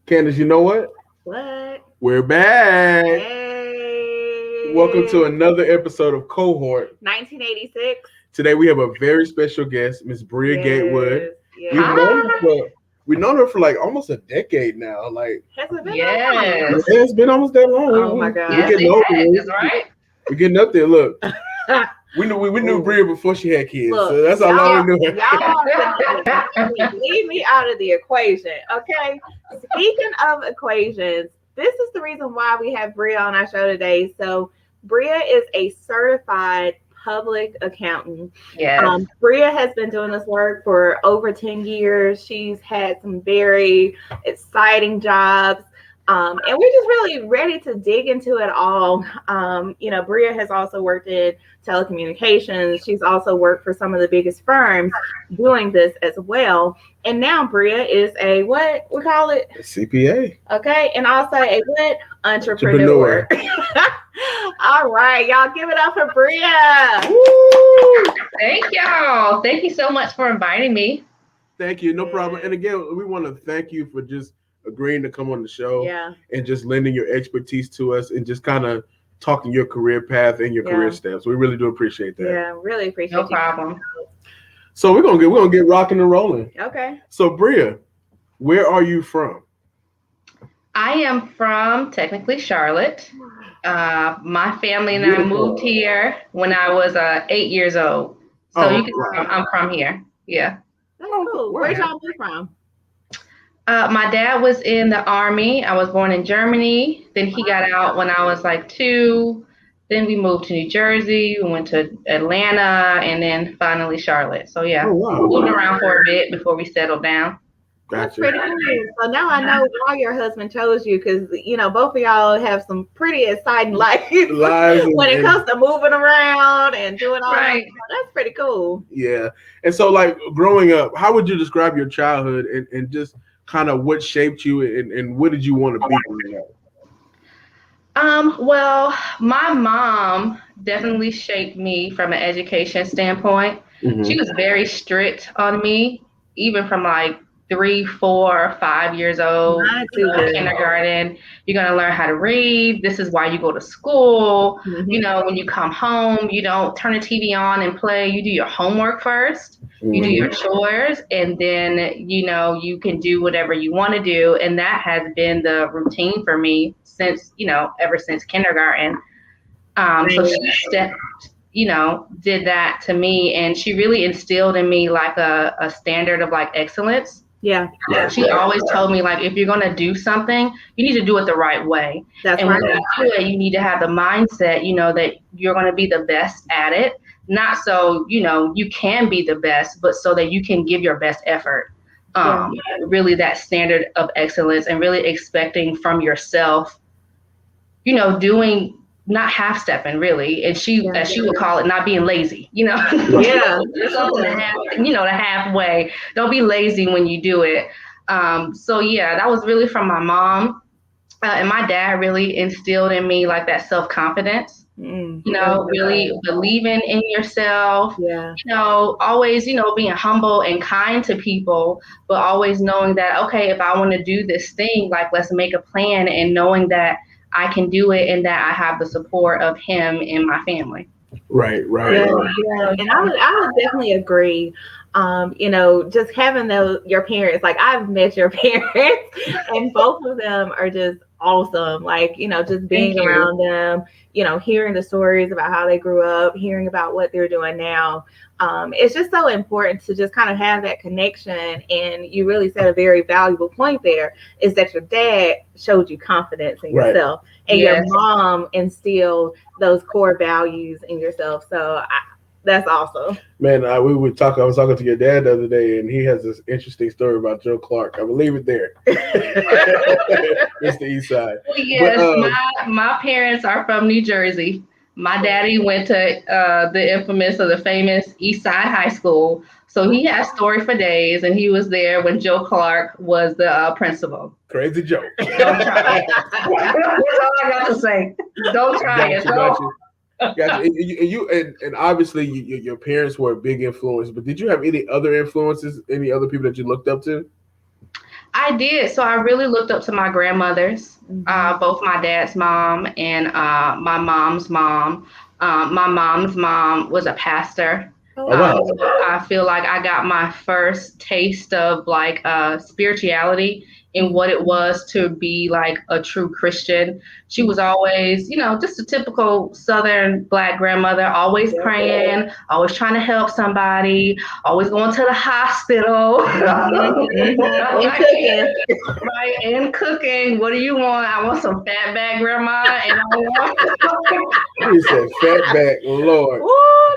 Candace, you know what? What? We're back. Welcome to Hey. another episode of Cohort. 1986. Today we have a very special guest, Miss Bria Gatewood. Yes. We've Yes. known her Hi. for like almost a decade now. Like Has it been that long? Yes. yeah, it's been almost that long. Oh my We're Yes, God. getting it older. has. That's right. We're getting up there. Look, we knew Ooh. Bria before she had kids, Look, so that's how long we knew her. leave me out of the equation, okay? Speaking of equations, this is the reason why we have Bria on our show today. So, Bria is a certified public accountant. Yes. Bria has been doing this work for over 10 years. She's had some very exciting jobs. And we're just really ready to dig into it all. Bria has also worked in telecommunications. She's also worked for some of the biggest firms doing this as well. And now Bria is a what we call it? CPA. Okay. And also a what? Entrepreneur. Entrepreneur. All right, y'all give it up for Bria. Woo! Thank y'all. Thank you so much for inviting me. Thank you. No problem. And again, we want to thank you for just agreeing to come on the show Yeah. and just lending your expertise to us and just kind of talking your career path and your career steps. We really do appreciate that. Yeah, really appreciate No you. problem. So we're gonna get rocking and rolling. Okay. So Bria, where are you from? I am from technically Charlotte. My family and I Beautiful. moved here when I was 8 years old. So you can wow. I'm from here. Yeah. That's cool. Where'd y'all move from? My dad was in the army. I was born in Germany. Then he got out when I was like 2. Then we moved to New Jersey. We went to Atlanta, and then finally Charlotte. So yeah, Oh wow. moved around for a bit before we settled down. That's Gotcha. pretty cool. So now I know why your husband chose you, because both of y'all have some pretty exciting lives Lives when it and- comes to moving around and doing all Right. that. That's pretty cool. Yeah. And so like growing up, how would you describe your childhood and just kind of what shaped you and what did you want to be growing up? Well, my mom definitely shaped me from an education standpoint. Mhm. She was very strict on me, even from like 3, 4, 5 years old. Mine too, good. Kindergarten, you're gonna learn how to read. This is why you go to school. Mhm. When you come home, you don't turn the TV on and play. You do your homework first. You do your chores, and then you can do whatever you want to do. And that has been the routine for me since ever since kindergarten. So she stepped, did that to me, and she really instilled in me like a standard of like excellence. Yeah, She always told me, like, if you're going to do something, you need to do it the right way. that's And when right. you do it, you need to have the mindset, that you're going to be the best at it. Not so, you can be the best, but so that you can give your best effort. Really that standard of excellence and really expecting from yourself, doing not half stepping really. And she, as she would call it, not being lazy, Yeah. So the halfway. Don't be lazy when you do it. So yeah, that was really from my mom. And my dad really instilled in me like that self-confidence, really believing in yourself, Yeah. Always, being humble and kind to people, but always knowing that, okay, if I want to do this thing, like let's make a plan, and knowing that I can do it and that I have the support of him and my family. Right. Yeah. And I would definitely agree. Just having your parents, like I've met your parents and both of them are just awesome. Like, just being around them, hearing the stories about how they grew up, hearing about what they're doing now. It's just so important to just kind of have that connection. And you really said a very valuable point there, is that your dad showed you confidence in yourself, and your mom instilled those core values in yourself. So that's awesome. Man, I was talking to your dad the other day, and he has this interesting story about Joe Clark. I will leave it there. It's the East Side. Well, yes, my parents are from New Jersey. My daddy went to the infamous or the famous East Side High School. So he has story for days, and he was there when Joe Clark was the principal. Crazy Joe. Don't try it. That's all I got to say. Don't try it. Gotcha. And obviously your parents were a big influence, but did you have any other influences, any other people that you looked up to? I did. So I really looked up to my grandmothers, Mhm. both my dad's mom and my mom's mom. My mom's mom was a pastor. Oh, Oh wow. wow. So I feel like I got my first taste of like spirituality and what it was to be like a true Christian. She was always, just a typical Southern Black grandmother, always Yep. praying, always trying to help somebody, always going to the hospital. And cooking. Right, and cooking. What do you want? I want some fat back grandma, and I want. He said fatback, Lord. Woo,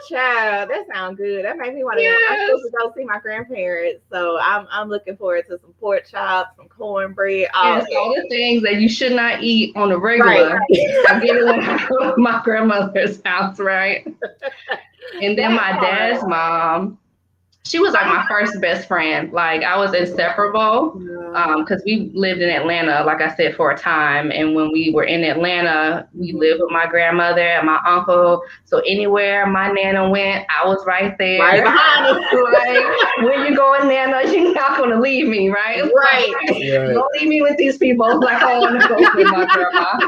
child, that sounds good. That makes me want to. I'm Yes. supposed to go see my grandparents, so I'm looking forward to some pork chops, some cornbread. Yes, all the things that you should not eat on the Right. regular. I get it when I go to my grandmother's house, right? And then my dad's mom, she was like my first best friend. Like I was inseparable because we lived in Atlanta, like I said, for a time. And when we were in Atlanta, we lived with my grandmother and my uncle. So anywhere my Nana went, I was right there. Right behind us. Like, where you going, Nana? You're not going to leave me, right? Right. Right. Don't leave me with these people. Like, I want to go with my grandma.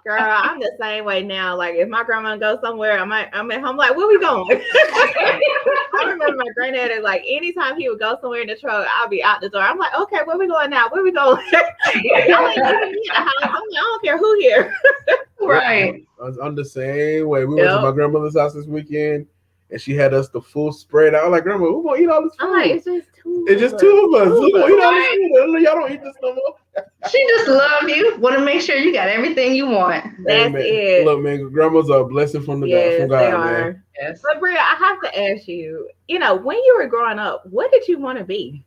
Girl, I'm the same way now. Like if my grandma goes somewhere, I'm at home like, where we going? I remember my granddad is like, anytime he would go somewhere in the truck, I'll be out the door. I'm like, okay, where we going now? Where we going? Y'all ain't leaving me in the house. I'm like, I don't care who here. Right. I'm the same way. We went to my grandmother's house this weekend, and she had us the full spread. I was like, Grandma, who gonna eat all this food? I'm like, it's just two. It's just two of us. Who gonna eat all this food? Y'all don't eat this no more. She just love you. Want to make sure you got everything you want. That's it. Look, man, grandmas are a blessing from the God, from God, they man. are. Yes. But Bria, I have to ask you, when you were growing up, what did you want to be?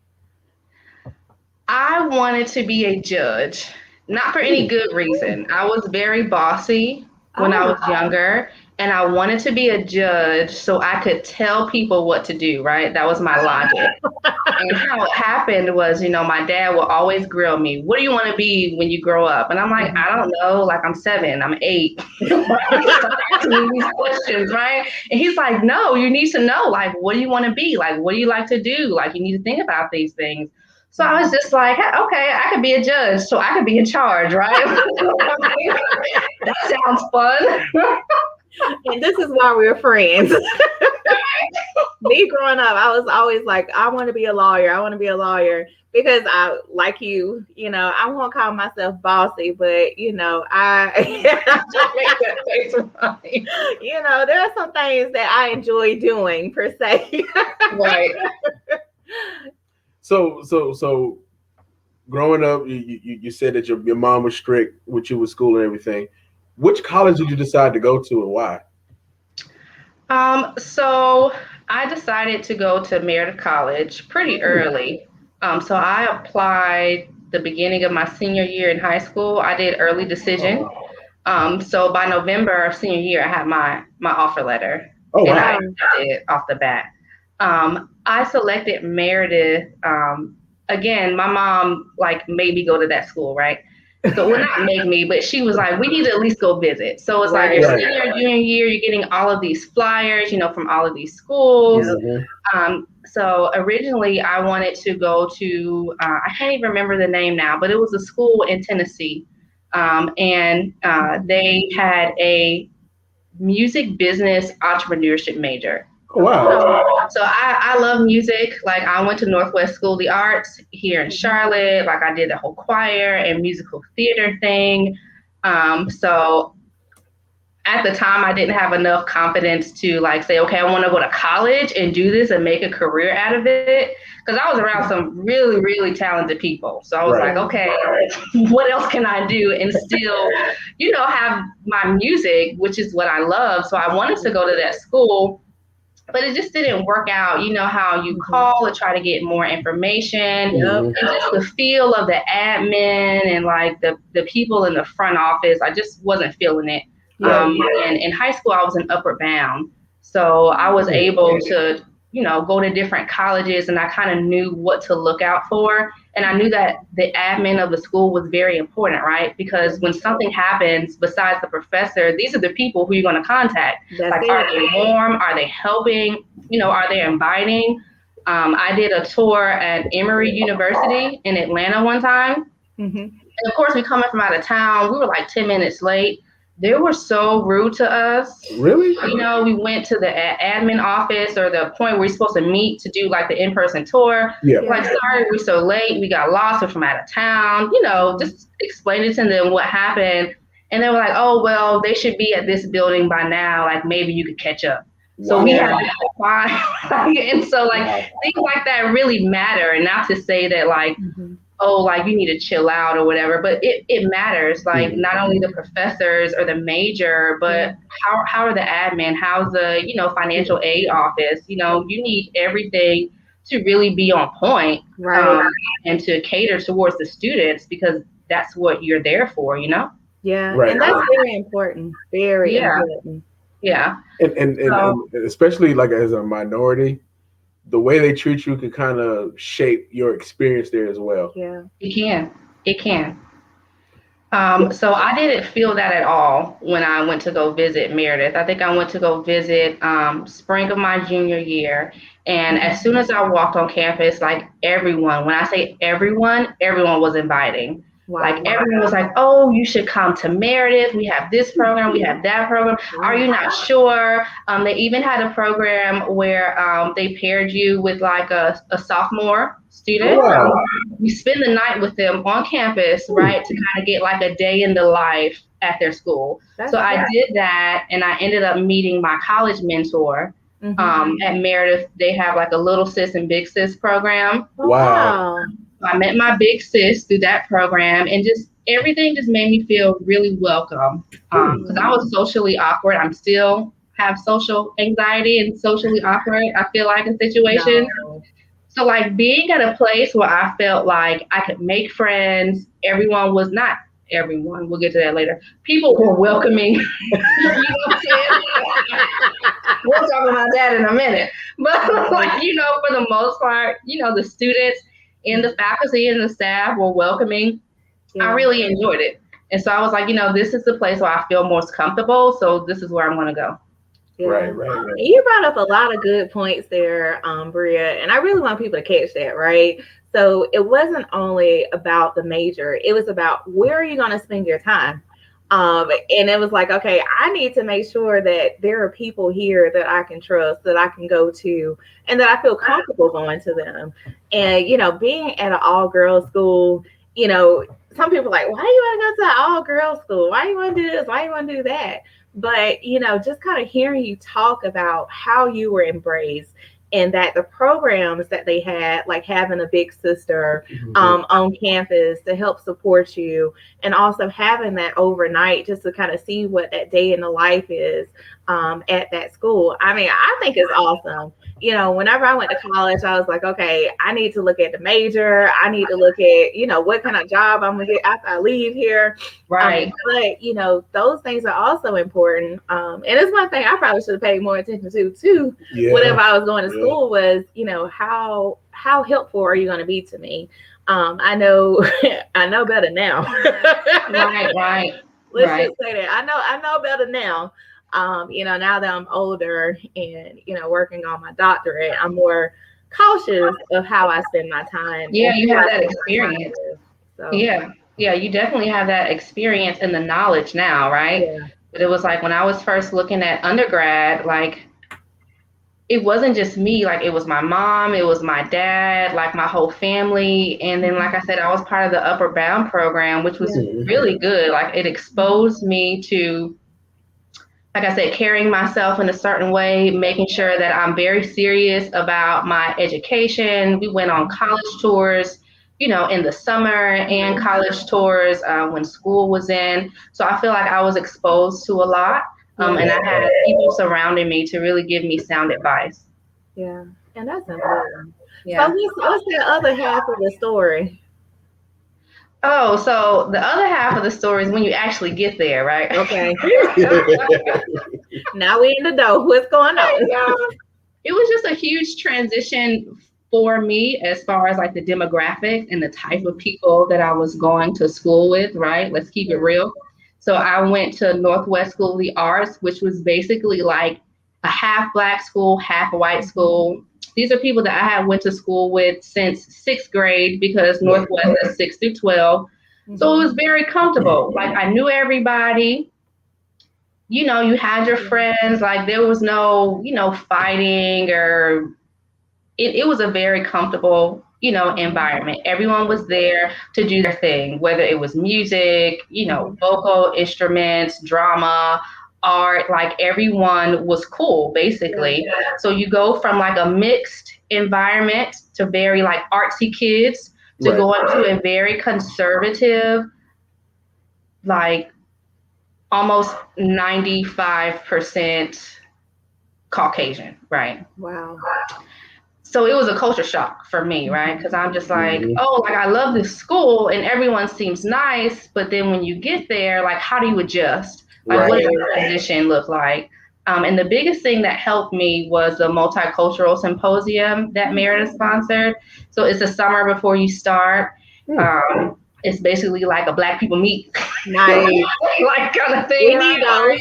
I wanted to be a judge, not for any good reason. I was very bossy when I was younger, and I wanted to be a judge so I could tell people what to do, right? That was my logic. And how it happened was, my dad would always grill me. What do you want to be when you grow up? And I'm like, I don't know. Like, I'm 7, I'm 8. Start asking me these questions, right? And he's like, no, you need to know. Like, what do you want to be? Like, what do you like to do? Like, you need to think about these things. So I was just like, okay, I could be a judge, so I could be in charge, right? That sounds fun. And this is why we're friends. Me growing up, I was always like, I want to be a lawyer. I want to be a lawyer because I, like you, I won't call myself bossy, but I Make that face right. There are some things that I enjoy doing per se. Right. So growing up, you said that your mom was strict with you with school and everything. Which college did you decide to go to and why? So I decided to go to Meredith College pretty early. So I applied the beginning of my senior year in high school. I did early decision. So by November of senior year, I had my offer letter. Oh, wow. And I accepted it off the bat. I selected Meredith. Again, my mom made me go to that school, right? So well, not make me, but she was like, we need to at least go visit. So it's like your senior, junior year, you're getting all of these flyers, from all of these schools. Mm-hmm. So originally I wanted to go to, I can't even remember the name now, but it was a school in Tennessee. And they had a music business entrepreneurship major. Oh, wow. So I love music. Like I went to Northwest School of the Arts here in Charlotte. Like I did the whole choir and musical theater thing. So at the time I didn't have enough confidence to say, okay, I want to go to college and do this and make a career out of it. Because I was around some really, really talented people. So I was like, okay, what else can I do and still, have my music, which is what I love. So I wanted to go to that school. But it just didn't work out. You know how you call to try to get more information, and just the feel of the admin and the people in the front office. I just wasn't feeling it. And in high school, I was in Upward Bound, so I was able to go to different colleges, and I kind of knew what to look out for. And I knew that the admin of the school was very important, right? Because when something happens, besides the professor, these are the people who you're going to contact. Are they warm? Are they helping? Are they inviting? I did a tour at Emory University in Atlanta one time. Mm-hmm. And of course, we coming from out of town. We were like 10 minutes late. They were so rude to us. Really? You know, we went to the admin office or the point where we're supposed to meet to do like the in-person tour. Yeah. Like, sorry, we're so late. We got lost. We're from out of town. You know, just explaining to them what happened. And they were like, oh, well, they should be at this building by now. Like, maybe you could catch up. So we had to find, and so like things like that really matter. And not to say that like, oh, like you need to chill out or whatever, but it matters. Like not only the professors or the major, but how are the admin? How's the, you know, financial aid office? You know, you need everything to really be on point, and to cater towards the students because that's what you're there for, you know? Yeah, and that's very important. Very important. Yeah. And especially like as a minority, the way they treat you can kind of shape your experience there as well. Yeah. It can. So I didn't feel that at all when I went to go visit Meredith. I think I went to go visit spring of my junior year. And as soon as I walked on campus, like everyone, when I say everyone was inviting. Wow. Like everyone was like, oh, you should come to Meredith. We have this program. We have that program. Are you not sure? They even had a program where they paired you with like a sophomore student. Wow. You spend the night with them on campus, right, to kind of get like a day in the life at their school. So I did that, and I ended up meeting my college mentor. At Meredith. They have like a little sis and big sis program. Wow. I met my big sis through that program, and just everything just made me feel really welcome. Because I was socially awkward. I'm still have social anxiety and socially awkward, I feel like, in situations. No. So like being at a place where I felt like I could make friends, everyone was not everyone, we'll get to that later. People were welcoming. You know what I'm saying? We'll talk about that in a minute. But like, you know, for the most part, you know, the students and the faculty and the staff were welcoming. I really enjoyed it. And so I was like, you know, this is the place where I feel most comfortable. So this is where I'm going to go. Yeah. Right. You brought up a lot of good points there, Bria, and I really want people to catch that, right? So it wasn't only about the major, it was about where are you going to spend your time? And it was like, okay, I need to make sure that there are people here that I can trust, that I can go to, and that I feel comfortable going to them. And, you know, being at an all-girls school, you know, some people are like, why do you want to go to an all-girls school? Why do you want to do this? Why do you want to do that? But, you know, just kind of hearing you talk about how you were embraced and that the programs that they had, like having a big sister on campus to help support you, and also having that overnight just to kind of see what that day in the life is at that school. I mean, I think it's awesome. You know, whenever I went to college, I was like, okay, I need to look at the major. I need to look at, you know, what kind of job I'm going to get after I leave here. Right. But, you know, those things are also important. And it's one thing I probably should have paid more attention to, too, whenever I was going to school was, you know, how helpful are you going to be to me? I know better now. Right. Let's just say that. I know better now. You know, now that I'm older and, you know, working on my doctorate, I'm more cautious of how I spend my time. Yeah, you have that experience. So. Yeah, you definitely have that experience and the knowledge now, right? Yeah. But it was like when I was first looking at undergrad, like it wasn't just me, like it was my mom, it was my dad, like my whole family. And then, like I said, I was part of the Upper Bound program, which was really good. Like it exposed me to, like I said, carrying myself in a certain way, making sure that I'm very serious about my education. We went on college tours, you know, in the summer and college tours when school was in. So I feel like I was exposed to a lot. And I had people surrounding me to really give me sound advice. Yeah, and that's important. Yeah. So what's the other half of the story? Oh, so the other half of the story is when you actually get there, right? Okay. Now we're in the door. What's going on? It was just a huge transition for me as far as like the demographic and the type of people that I was going to school with, right? Let's keep it real. So I went to Northwest School of the Arts, which was basically like a half black school, half white school. These are people that I had went to school with since 6th grade because Northwest is 6 through 12. So it was very comfortable. Like I knew everybody. You know, you had your friends. Like there was no, fighting or it was a very comfortable, environment. Everyone was there to do their thing, whether it was music, vocal instruments, drama, art, like everyone was cool, basically. So you go from like a mixed environment to very like artsy kids to going to a very conservative, like almost 95% Caucasian, right? Wow. So it was a culture shock for me, right? Because I'm just like, oh, like I love this school and everyone seems nice, but then when you get there, like how do you adjust? Like what does the transition look like? And the biggest thing that helped me was the multicultural symposium that Meredith sponsored. So it's the summer before you start. It's basically like a Black people meet, Nice. like kind of thing. Right?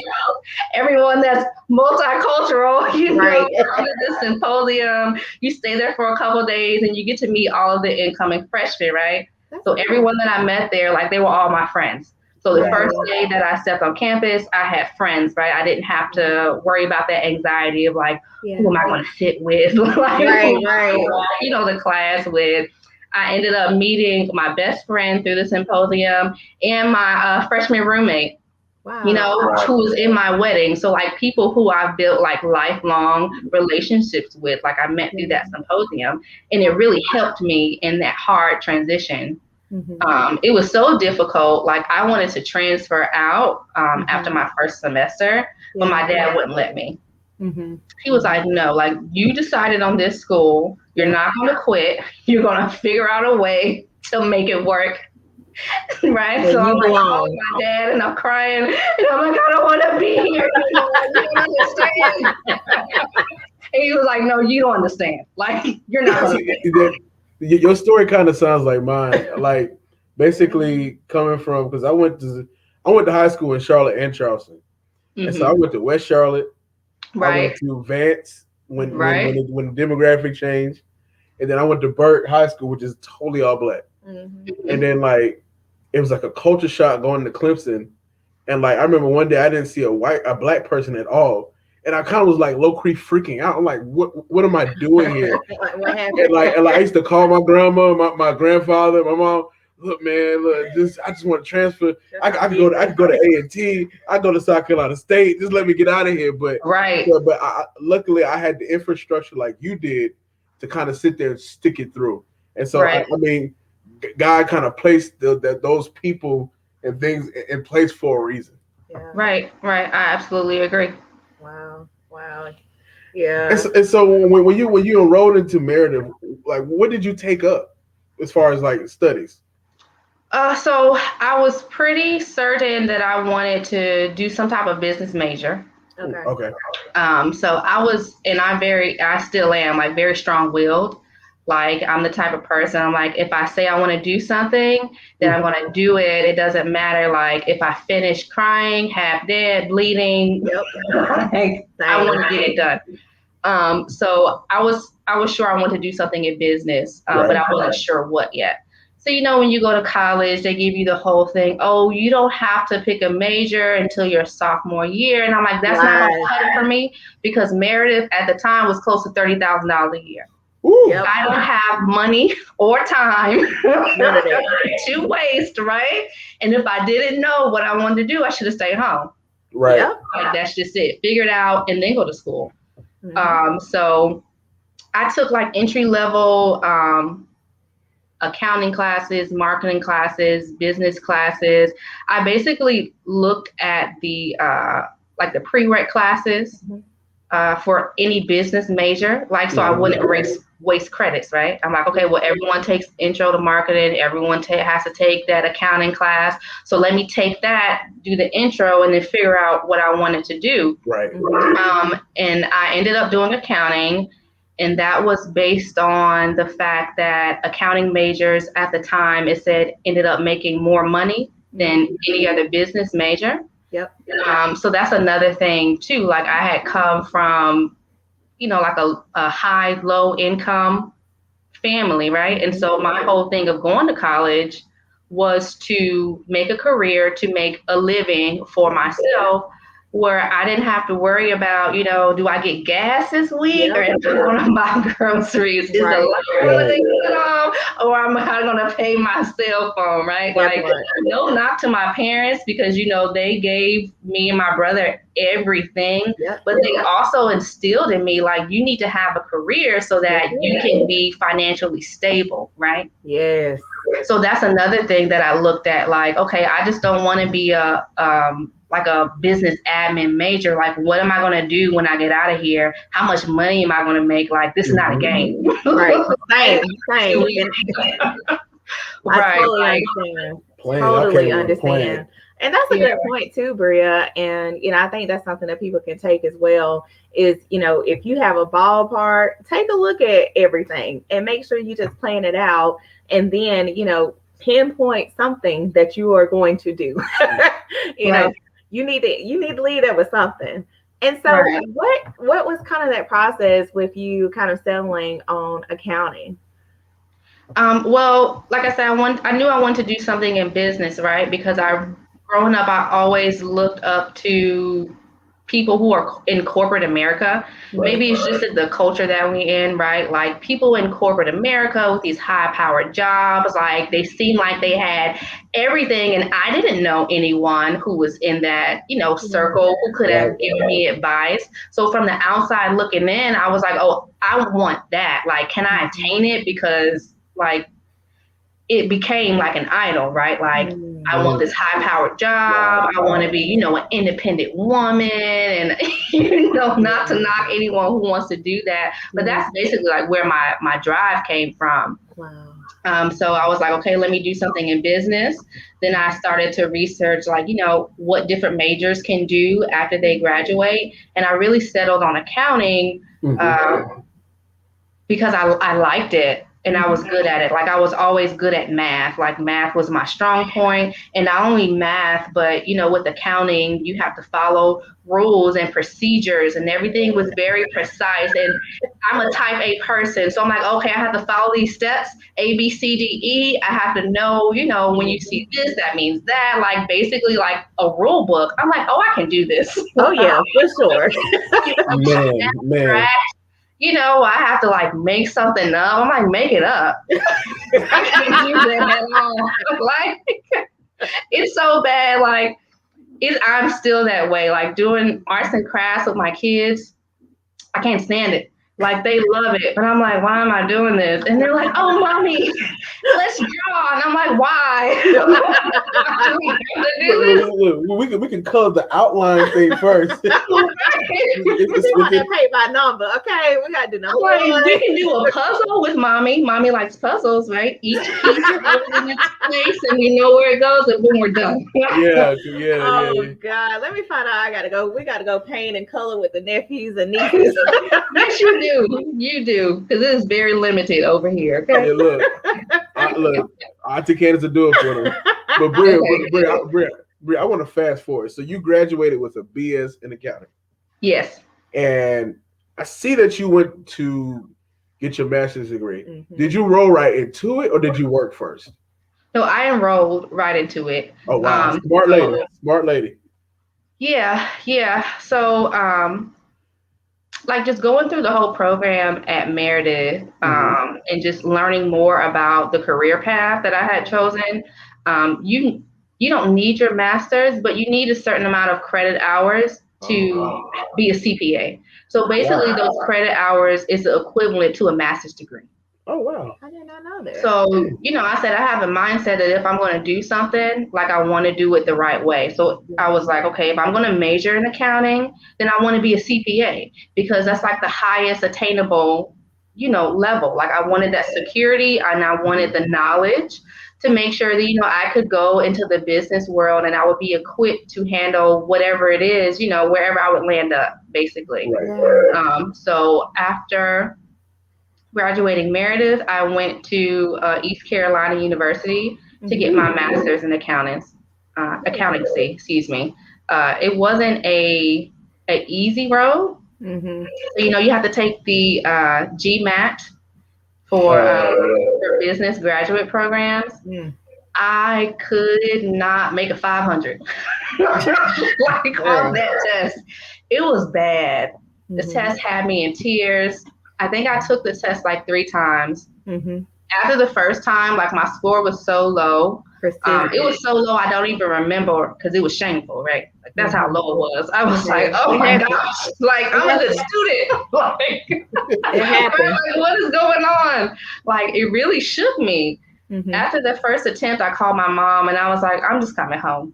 Everyone that's multicultural, come to this symposium. You stay there for a couple of days, and you get to meet all of the incoming freshmen, right? So everyone that I met there, like they were all my friends. So the first day that I stepped on campus, I had friends, right? I didn't have to worry about that anxiety of like, who am I going to sit with? Like, the class with. I ended up meeting my best friend through the symposium and my freshman roommate, who was in my wedding. So like people who I've built like lifelong relationships with, like I met through that symposium, and it really helped me in that hard transition. It was so difficult. Like I wanted to transfer out after my first semester, but my dad wouldn't let me. He was like, no, like you decided on this school. You're not going to quit. You're going to figure out a way to make it work. Right. So I'm like, calling my dad and I'm crying. And I'm like, I don't want to be here anymore. You don't understand. And he was like, no, you don't understand. Like, you're not going to. Your story kind of sounds like mine. Like basically coming from, because I went to high school in Charlotte and Charleston. And so I went to West Charlotte. I went to Vance when the demographic changed, and then I went to Burke High School, which is totally all Black. And then like it was like a culture shock going to Clemson, and like I remember one day I didn't see a Black person at all, and I kind of was like low-key freaking out. I'm like, what am I doing here? What happened? And like I used to call my grandma, my grandfather, my mom. Look, man, I just want to transfer. I could go to A&T. I go to South Carolina State. Just let me get out of here. But luckily, I had the infrastructure like you did to kind of sit there and stick it through. And so, I mean, God kind of placed those people and things in place for a reason. Yeah. Right. I absolutely agree. Wow. Yeah. And so when you enrolled into Meredith, like, what did you take up as far as like studies? So I was pretty certain that I wanted to do some type of business major. Okay. So I still am like very strong-willed. Like I'm the type of person, I'm like, if I say I want to do something, then I'm going to do it. It doesn't matter. Like if I finish crying, half dead, bleeding, like, I want to get it done. So I was sure I wanted to do something in business, but I wasn't sure what yet. So, when you go to college, they give you the whole thing. Oh, you don't have to pick a major until your sophomore year. And I'm like, that's not going to cut it for me because Meredith at the time was close to $30,000 a year. I don't have money or time to waste, right? And if I didn't know what I wanted to do, I should have stayed home. Right. Like, that's just it. Figure it out and then go to school. So I took like entry level accounting classes, marketing classes, business classes. I basically looked at the like the prereq classes for any business major, like so I wouldn't waste credits, right? I'm like, okay, well, everyone takes intro to marketing, everyone has to take that accounting class. So let me take that, do the intro, and then figure out what I wanted to do. Right. And I ended up doing accounting. And that was based on the fact that accounting majors at the time, it said, ended up making more money than any other business major. Yep. So that's another thing too. Like I had come from, like a high, low income family, right? And so my whole thing of going to college was to make a career, to make a living for myself, where I didn't have to worry about, do I get gas this week, or am I going to buy groceries? Is the light going to get off, or am I going to pay my cell phone, right? Like, no knock to my parents, because, they gave me and my brother everything, but they also instilled in me, like, you need to have a career so that you can be financially stable, right? Yes. So that's another thing that I looked at, like, okay, I just don't want to be like a business admin major. Like, what am I going to do when I get out of here? How much money am I going to make? Like, this is not a game. Right. Same. I totally understand. Totally understand. And that's a good point too, Bria. And, I think that's something that people can take as well is, if you have a ballpark, take a look at everything and make sure you just plan it out. And then, pinpoint something that you are going to do. You need to lead it with something. And so what was kind of that process with you kind of settling on accounting? Well, like I said, I knew I wanted to do something in business, right? Because growing up, I always looked up to people who are in corporate America. Maybe it's just the culture that we in, right? Like people in corporate America with these high powered jobs, like they seem like they had everything. And I didn't know anyone who was in that, circle who could have given me advice. So from the outside looking in, I was like, oh, I want that. Like, can I attain it? Because like it became like an idol, right? Like I want this high powered job. I want to be, an independent woman, and not to knock anyone who wants to do that, but that's basically like where my drive came from. Wow. So I was like, okay, let me do something in business. Then I started to research, like, what different majors can do after they graduate, and I really settled on accounting because I liked it. And I was good at it. Like I was always good at math. Like math was my strong point. And not only math, but with accounting, you have to follow rules and procedures, and everything was very precise. And I'm a type A person. So I'm like, okay, I have to follow these steps, A, B, C, D, E. I have to know, when you see this, that means that, like basically like a rule book. I'm like, oh, I can do this. Oh yeah, for sure. Man. I have to like make something up. I'm like, make it up. I can't do that at all. Like, it's so bad. Like, I'm still that way. Like doing arts and crafts with my kids, I can't stand it. Like they love it, but I'm like, why am I doing this? And they're like, oh, mommy, let's draw. And I'm like, why? We can color the outline thing first. We want to pay by number, okay? We gotta do number. Like, we can do a puzzle with mommy. Mommy likes puzzles, right? Each piece goes in its place, and we know where it goes, and when we're done. Oh God, let me find out. We gotta go paint and color with the nephews and nieces. Yes, you do. You do, because it is very limited over here. Okay. Hey, look, Auntie Candace will do it for them. But Bria, I want to fast forward. So you graduated with a BS in accounting. Yes. And I see that you went to get your master's degree. Mm-hmm. Did you roll right into it, or did you work first? No, I enrolled right into it. Oh wow, smart lady. Yeah. So, like just going through the whole program at Meredith, and just learning more about the career path that I had chosen. You don't need your master's, but you need a certain amount of credit hours to be a CPA. So basically, those credit hours is the equivalent to a master's degree. Oh, wow. I did not know that. So, I said I have a mindset that if I'm going to do something, like I want to do it the right way. So I was like, okay, if I'm going to major in accounting, then I want to be a CPA, because that's like the highest attainable, level. Like I wanted that security, and I wanted the knowledge to make sure that, I could go into the business world and I would be equipped to handle whatever it is, wherever I would land up, basically. Right. So after graduating Meredith, I went to East Carolina University to get my master's in accountancy, it wasn't a easy road. Mm-hmm. So, you have to take the GMAT for business graduate programs. Mm. I could not make a 500 like on that test. It was bad. The test had me in tears. I think I took the test like 3 times. Mm-hmm. After the first time, like my score was so low. It was so low I don't even remember because it was shameful, right? Like that's how low it was. I was like, oh my gosh, like I'm a good student. Like, it happened. Like, what is going on? Like it really shook me. Mm-hmm. After the first attempt, I called my mom and I was like, I'm just coming home.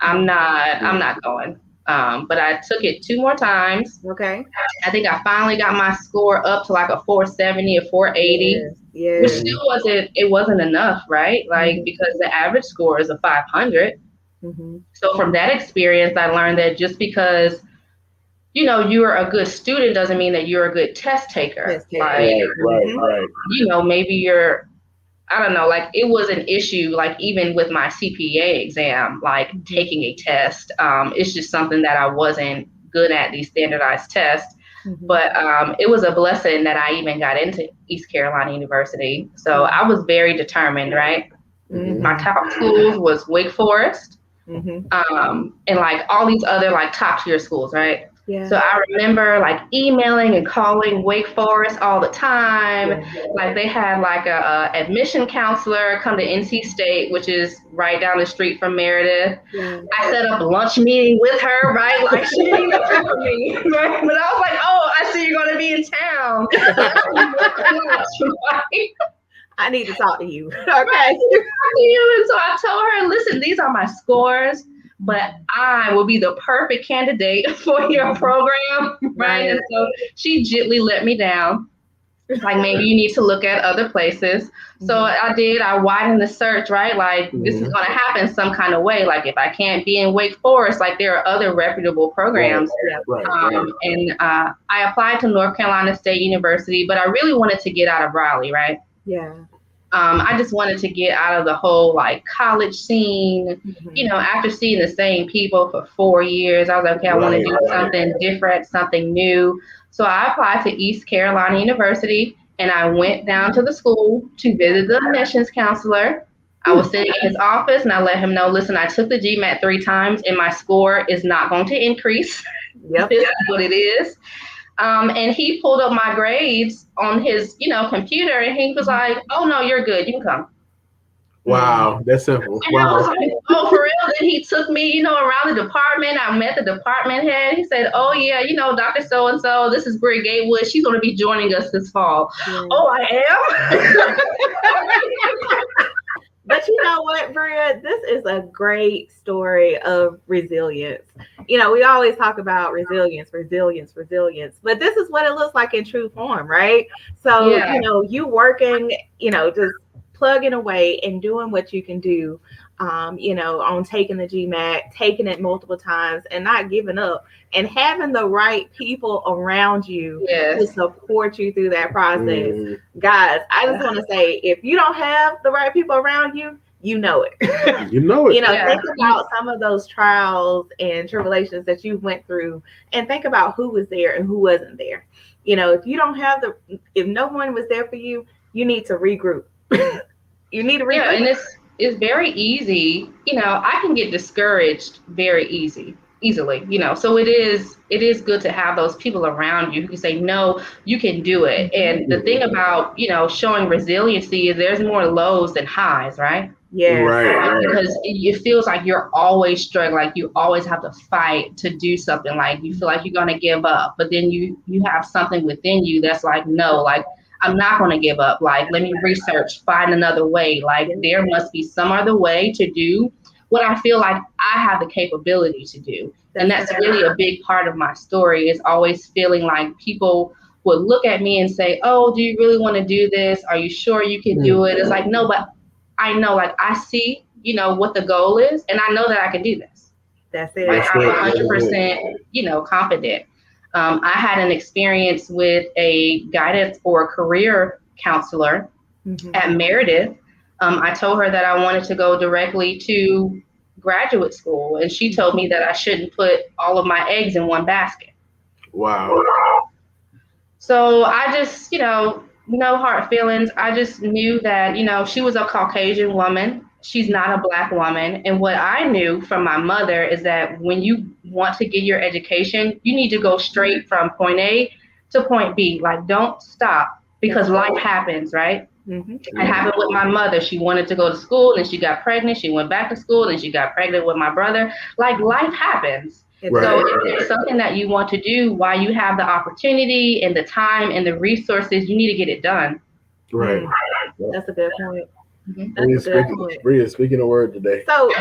I'm not going. But I took it 2 more times. Okay. I think I finally got my score up to like a 470 or 480, which still wasn't enough, right? Like because the average score is a 500. Mm-hmm. So from that experience, I learned that just because you're a good student doesn't mean that you're a good test taker. Like, right. Maybe you're, I don't know, like it was an issue, like even with my CPA exam, like taking a test. It's just something that I wasn't good at, these standardized tests. But it was a blessing that I even got into East Carolina University. So I was very determined, right? My top schools was Wake Forest, and like all these other like top tier schools, right? Yeah. So I remember like emailing and calling Wake Forest all the time. Like they had like a admission counselor come to NC State, which is right down the street from Meredith. I set up a lunch meeting with her, right? Like she didn't even cover me, right? But I was like, oh, I see you're going to be in town. I need to talk to you. Okay. And so I told her, listen, these are my scores, but I will be the perfect candidate for your program, right? And so she gently let me down. Like, maybe you need to look at other places. So I did. I widened the search, right? Like, this is going to happen some kind of way. Like, if I can't be in Wake Forest, like, there are other reputable programs. And I applied to North Carolina State University, but I really wanted to get out of Raleigh, right? Yeah. I just wanted to get out of the whole like college scene. After seeing the same people for 4 years, I was like, okay, I want to do something different, something new. So I applied to East Carolina University, and I went down to the school to visit the admissions counselor. I was sitting in his office, and I let him know, listen, I took the GMAT 3 times, and my score is not going to increase. This is what it is. And he pulled up my grades on his, computer, and he was like, oh, no, you're good. You can come. Wow, that's simple. And I was like, oh, for real? Then he took me, around the department. I met the department head. He said, oh, yeah, Dr. So-and-so, this is Bria Gatewood. She's going to be joining us this fall. Oh, I am? But you know what, Bria? This is a great story of resilience. We always talk about resilience, but this is what it looks like in true form, right? So, you working, just plugging away and doing what you can do, on taking the GMAT, taking it multiple times and not giving up, and having the right people around you to support you through that process. Guys, I just want to say, if you don't have the right people around you, you know it. Think about some of those trials and tribulations that you went through, and think about who was there and who wasn't there. If you don't have if no one was there for you, you need to regroup. You need to regroup. Yeah, and it's very easy. I can get discouraged very easily. So it is good to have those people around you who can say, no, you can do it. And the thing about, showing resiliency is there's more lows than highs, right? Yeah. Right. Because it feels like you're always struggling, like you always have to fight to do something, like you feel like you're going to give up, but then you have something within you that's like, no, like, I'm not going to give up. Like, let me research, find another way. Like, there must be some other way to do what I feel like I have the capability to do. And that's really a big part of my story, is always feeling like people would look at me and say, oh, do you really want to do this? Are you sure you can do it? It's like, no, but I know, like, I see, what the goal is, and I know that I can do this. That's it. Like, I'm 100%, confident. I had an experience with a guidance or career counselor at Meredith. I told her that I wanted to go directly to graduate school, and she told me that I shouldn't put all of my eggs in one basket. Wow. So I just, no hard feelings. I just knew that, she was a Caucasian woman. She's not a Black woman. And what I knew from my mother is that when you want to get your education, you need to go straight from point A to point B. Like, don't stop, because life happens, right? Mm-hmm. It happened with my mother. She wanted to go to school, and she got pregnant. She went back to school, and she got pregnant with my brother. Like, life happens. Right. So if there's something that you want to do while you have the opportunity and the time and the resources, you need to get it done. Right. That's a good point. Mm-hmm. Bria speaking a word today. So,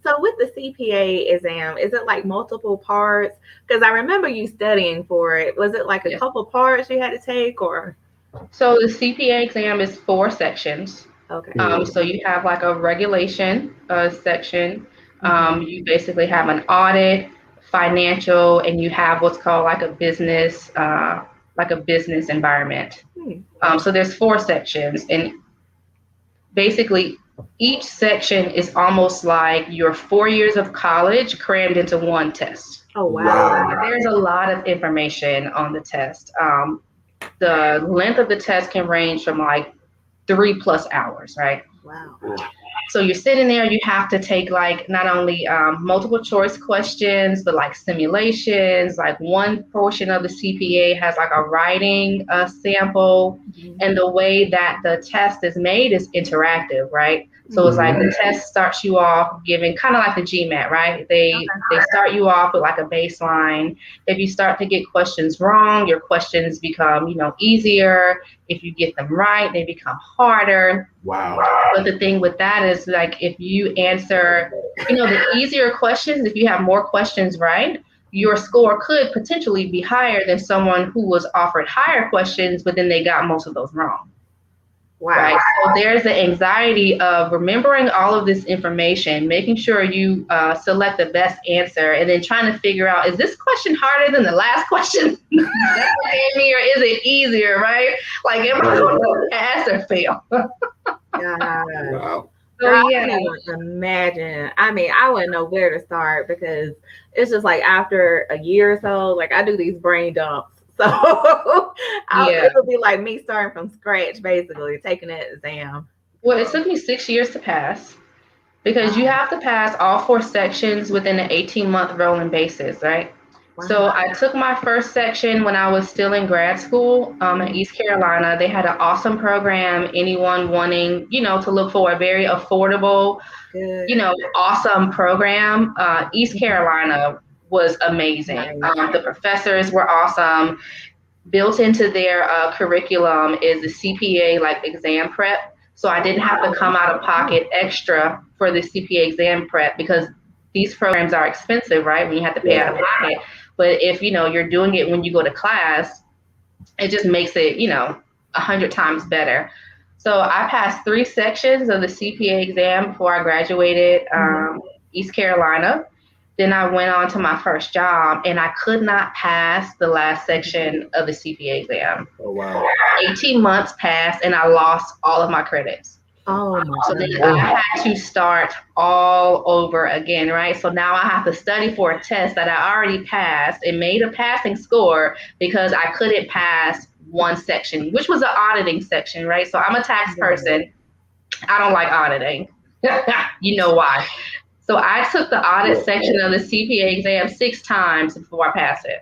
so with the CPA exam, is it like multiple parts? Because I remember you studying for it. Was it like a couple parts you had to take, or? So the CPA exam is 4 sections. Okay. So you have like a regulation section. You basically have an audit, financial, and you have what's called like a business environment. So there's 4 sections, and basically each section is almost like your 4 years of college crammed into one test. Oh, wow. There's a lot of information on the test. The length of the test can range from like 3+ hours, right? Wow. So you're sitting there, you have to take like not only multiple choice questions, but like simulations. Like one portion of the CPA has like a writing sample, and the way that the test is made is interactive, right? So it's like the test starts you off giving kind of like the GMAT, right? They start you off with like a baseline. If you start to get questions wrong, your questions become, easier. If you get them right, they become harder. Wow. But the thing with that is, like, if you answer, the easier questions, if you have more questions right, your score could potentially be higher than someone who was offered higher questions, but then they got most of those wrong. Wow. Right. So there's the anxiety of remembering all of this information, making sure you select the best answer, and then trying to figure out, is this question harder than the last question that you gave me, or is it easier, right? Like, am I going to pass or fail? Wow. So, I can't even imagine. I mean, I wouldn't know where to start, because it's just like after a year or so, like I do these brain dumps. So it'll be like me starting from scratch, basically, taking that exam. Well, it took me 6 years to pass, because you have to pass all 4 sections within an 18-month rolling basis, right? Wow. So I took my first section when I was still in grad school in East Carolina. They had an awesome program. Anyone wanting, to look for a very affordable, awesome program. East Carolina was amazing. The professors were awesome. Built into their curriculum is the CPA like exam prep. So I didn't have to come out of pocket extra for the CPA exam prep, because these programs are expensive, right? When you have to pay out of pocket. But if, you're doing it when you go to class, it just makes it, 100 times better. So I passed 3 sections of the CPA exam before I graduated East Carolina. Then I went on to my first job, and I could not pass the last section of the CPA exam. Oh, wow. 18 months passed, and I lost all of my credits. Oh, my So then I had to start all over again, right? So now I have to study for a test that I already passed and made a passing score, because I couldn't pass one section, which was an auditing section, right? So I'm a tax person. I don't like auditing. You know why? So I took the audit section of the CPA exam 6 times before I passed it.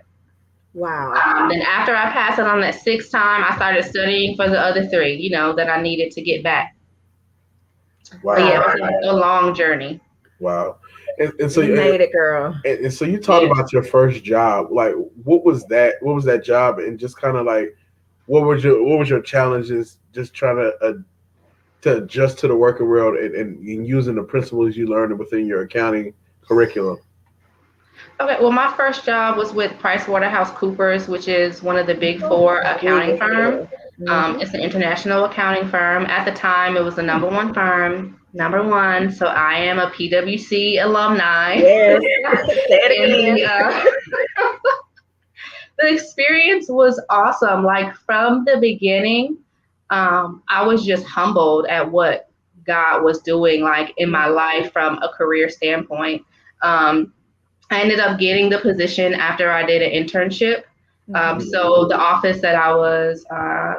Wow. Then after I passed it on that 6th time, I started studying for the other 3, that I needed to get back. Wow. But yeah, it was a long journey. Wow. And so you made it, girl. And so you talked about your first job. Like, what was that? What was that job? And just kind of like, what was your challenges? Just trying to adjust to the working world and using the principles you learned within your accounting curriculum. Okay, well, my first job was with PricewaterhouseCoopers, which is one of the big 4 accounting firms. It's an international accounting firm. At the time, it was the #1 firm, #1. So I am a PwC alumni. Yes. The experience was awesome. Like, from the beginning, I was just humbled at what God was doing like in my life from a career standpoint. I ended up getting the position after I did an internship. So the office that I was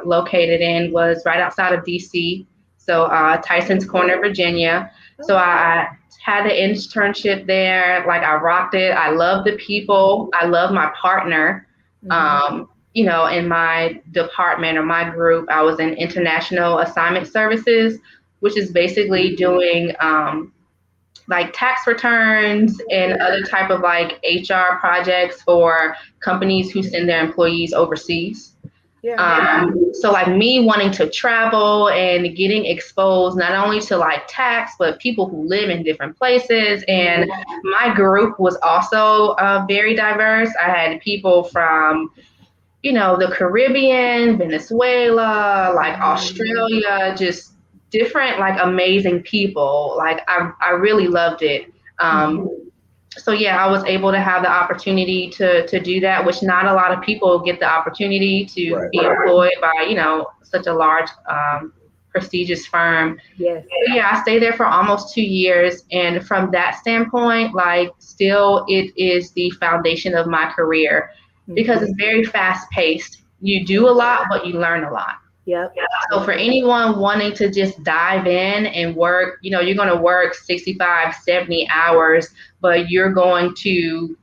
located in was right outside of DC, so Tyson's Corner, Virginia. So I had the internship there. Like I rocked it. I love the people. I love my partner. In my department or my group, I was in international assignment services, which is basically doing like tax returns and other type of like HR projects for companies who send their employees overseas. So like me wanting to travel and getting exposed not only to like tax, but people who live in different places. And my group was also very diverse. I had people from, the Caribbean, Venezuela, like Australia, just different, like amazing people. Like I really loved it. So yeah, I was able to have the opportunity to do that, which not a lot of people get the opportunity to be employed by, such a large, prestigious firm. Yes. So yeah, I stayed there for almost 2 years. And from that standpoint, like still it is the foundation of my career because it's very fast paced. You do a lot, but you learn a lot. Yep. So for anyone wanting to just dive in and work, you're going to work 65, 70 hours, but you're going to,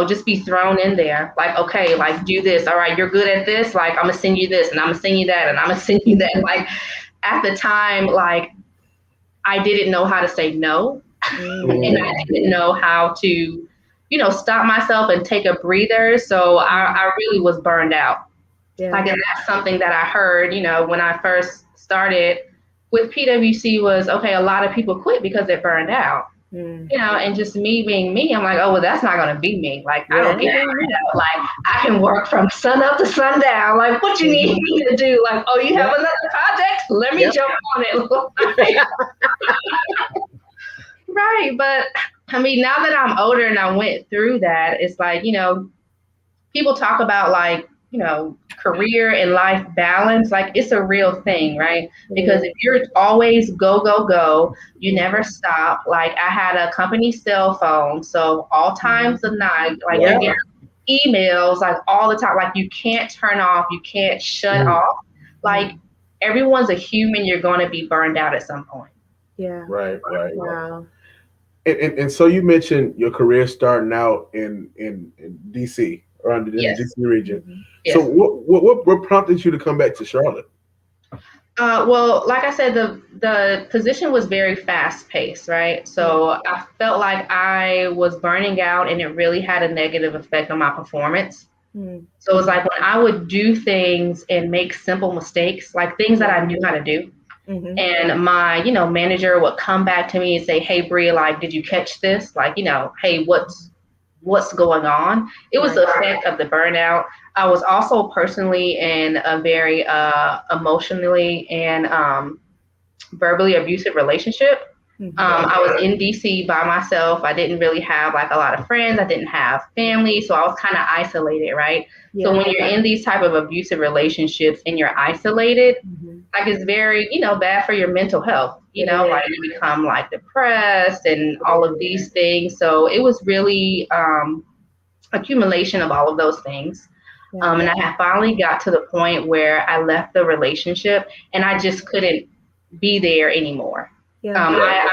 just be thrown in there. Like, okay, like do this. All right, you're good at this. Like, I'm going to send you this and I'm going to send you that and I'm going to send you that. Like at the time, like I didn't know how to say no. And I didn't know how to, stop myself and take a breather. So I really was burned out. Yeah. Like, and that's something that I heard, when I first started with PwC was, okay, a lot of people quit because they're burned out, and just me being me, I'm like, oh, well, that's not going to be me. Like, I don't get burned out. Like, I can work from sun up to sundown. Like, what you need me to do? Like, oh, you have another project? Let me jump on it. Right. But I mean, now that I'm older and I went through that, it's like, people talk about like, career and life balance, like it's a real thing, right? Because if you're always go, go, go, you never stop. Like I had a company cell phone, so all times of night, like you're getting emails like all the time, like you can't turn off, you can't shut off. Like everyone's a human, you're going to be burned out at some point. Yeah. Right. Wow. And so you mentioned your career starting out in DC, around the DC region. Yes. So what prompted you to come back to Charlotte? Well, like I said, the position was very fast paced, right? So I felt like I was burning out and it really had a negative effect on my performance. So it was like when I would do things and make simple mistakes, like things that I knew how to do. And my, manager would come back to me and say, hey, Bria, like, did you catch this? Like, hey, what's going on? It was the effect of the burnout. I was also personally in a very emotionally and verbally abusive relationship. I was in DC by myself. I didn't really have like a lot of friends. I didn't have family. So I was kind of isolated, right? Yeah. So when you're in these type of abusive relationships and you're isolated, like it's very, bad for your mental health, like you become like depressed and all of these things. So it was really accumulation of all of those things. And I had finally got to the point where I left the relationship and I just couldn't be there anymore. I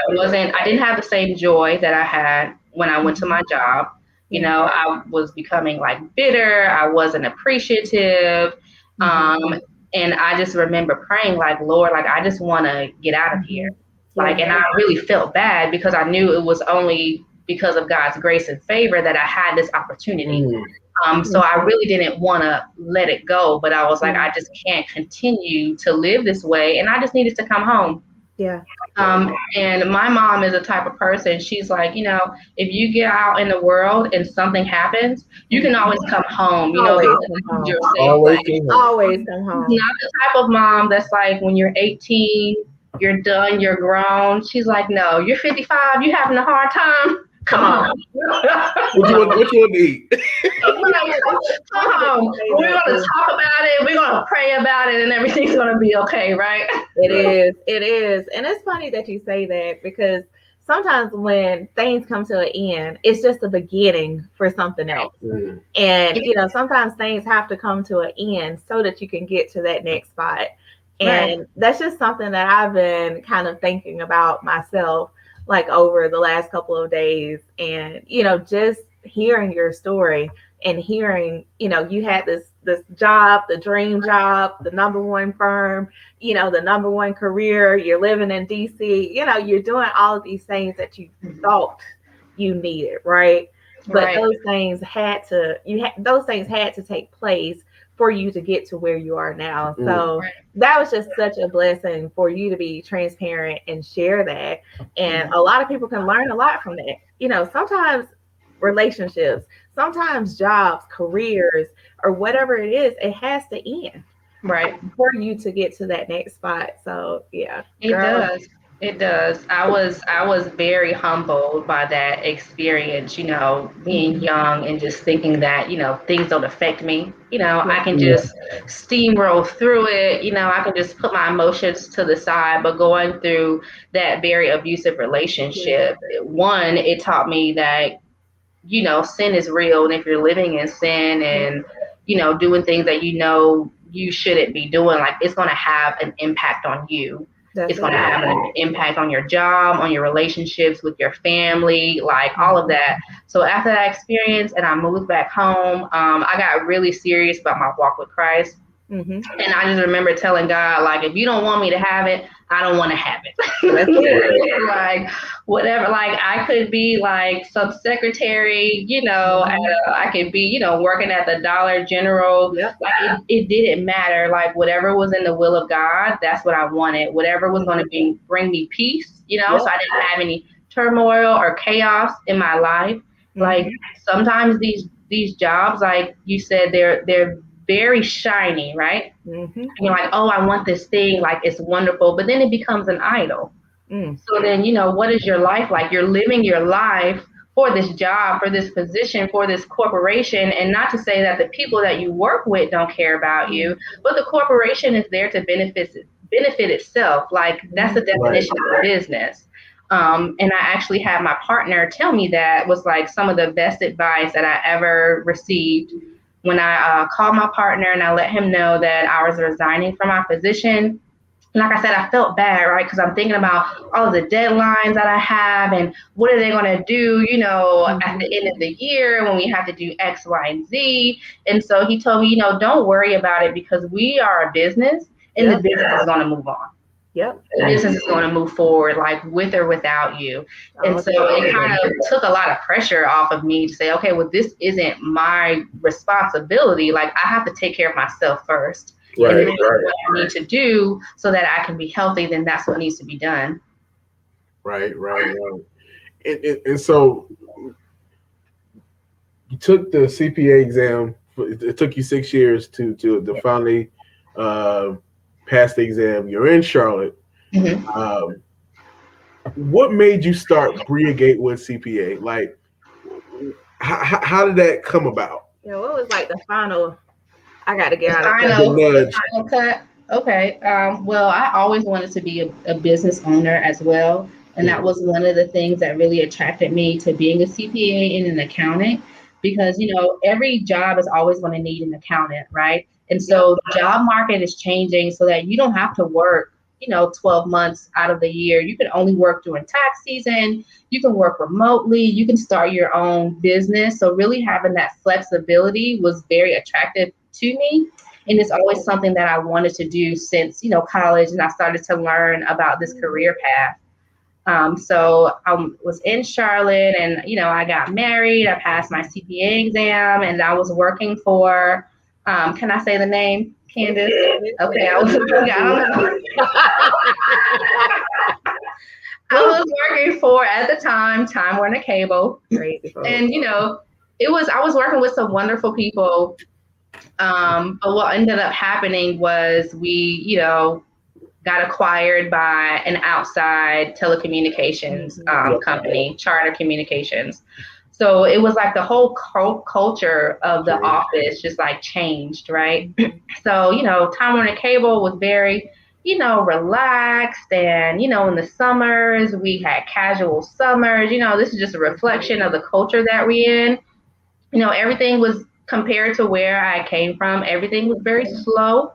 didn't have the same joy that I had when I went to my job. I was becoming like bitter. I wasn't appreciative. And I just remember praying like, Lord, like, I just want to get out of here. Like, and I really felt bad because I knew it was only because of God's grace and favor that I had this opportunity. So I really didn't want to let it go, but I was like, I just can't continue to live this way. And I just needed to come home. Yeah. And my mom is a type of person. She's like, if you get out in the world and something happens, you can always come home. Always come home. She's not the type of mom that's like, when you're 18, you're done, you're grown. She's like, no, you're 55, you're having a hard time. Come on. What you want to eat? we're gonna talk about it, we're gonna pray about it, and everything's gonna be okay, right? It is. And it's funny that you say that, because sometimes when things come to an end, it's just the beginning for something else. And sometimes things have to come to an end so that you can get to that next spot. And that's just something that I've been kind of thinking about myself, like over the last couple of days. And just hearing your story and hearing you had this job, the dream job, the number one firm, the number one career, you're living in DC, you're doing all of these things that you thought you needed, right? But those things had to take place for you to get to where you are now. So that was just such a blessing for you to be transparent and share that. And a lot of people can learn a lot from that. Sometimes relationships, sometimes jobs, careers, or whatever it is, it has to end. Right. For you to get to that next spot. So yeah. It does. I was very humbled by that experience, being young and just thinking that, things don't affect me. I can just steamroll through it. I can just put my emotions to the side. But going through that very abusive relationship, one, it taught me that, sin is real. And if you're living in sin and, doing things that you shouldn't be doing, like, it's going to have an impact on you. It's going to have an impact on your job, on your relationships with your family, like all of that. So after that experience, and I moved back home, I got really serious about my walk with Christ. And I just remember telling God, like, if you don't want me to have it, I don't want to have it. Like, whatever, like, I could be like some secretary, I could be, working at the Dollar General. Like, it didn't matter. Like, whatever was in the will of God, that's what I wanted. Whatever was going to bring me peace, so I didn't have any turmoil or chaos in my life. Like, sometimes these jobs, like you said, they're very shiny, right? And you're like, oh, I want this thing, like, it's wonderful, but then it becomes an idol. So then, what is your life like? You're living your life for this job, for this position, for this corporation. And not to say that the people that you work with don't care about you, but the corporation is there to benefit itself. Like, that's the definition of business. And I actually had my partner tell me that was like some of the best advice that I ever received. When I called my partner and I let him know that I was resigning from my position, like I said, I felt bad, right? Because I'm thinking about all of the deadlines that I have and what are they going to do, at the end of the year when we have to do X, Y, and Z. And so he told me, don't worry about it, because we are a business and the business is going to move on. The business is going to move forward, like, with or without you. And so it kind of took a lot of pressure off of me to say, okay, well, this isn't my responsibility. Like, I have to take care of myself first. What I need to do so that I can be healthy, then that's what needs to be done. Right. And so you took the CPA exam. It took you 6 years to finally pass the exam. You're in Charlotte. What made you start Bria Gatewood CPA? Like, how did that come about? What was like the final? I got to get out of the final cut. Okay. Well, I always wanted to be a business owner as well. And that was one of the things that really attracted me to being a CPA and an accountant, because, every job is always going to need an accountant, right? And so the job market is changing so that you don't have to work, 12 months out of the year. You can only work during tax season. You can work remotely. You can start your own business. So really having that flexibility was very attractive to me. And it's always something that I wanted to do since, college, and I started to learn about this career path. So I was in Charlotte and, I got married. I passed my CPA exam and I was working for, can I say the name? Candace? Okay, I was working for, at the time, Time Warner Cable. And, I was working with some wonderful people. But what ended up happening was we, got acquired by an outside telecommunications company, Charter Communications. So it was like the whole culture of the office just like changed, right? So, Time Warner Cable was very, relaxed. And, in the summers, we had casual summers. This is just a reflection of the culture that we're in. Everything was compared to where I came from, everything was very slow.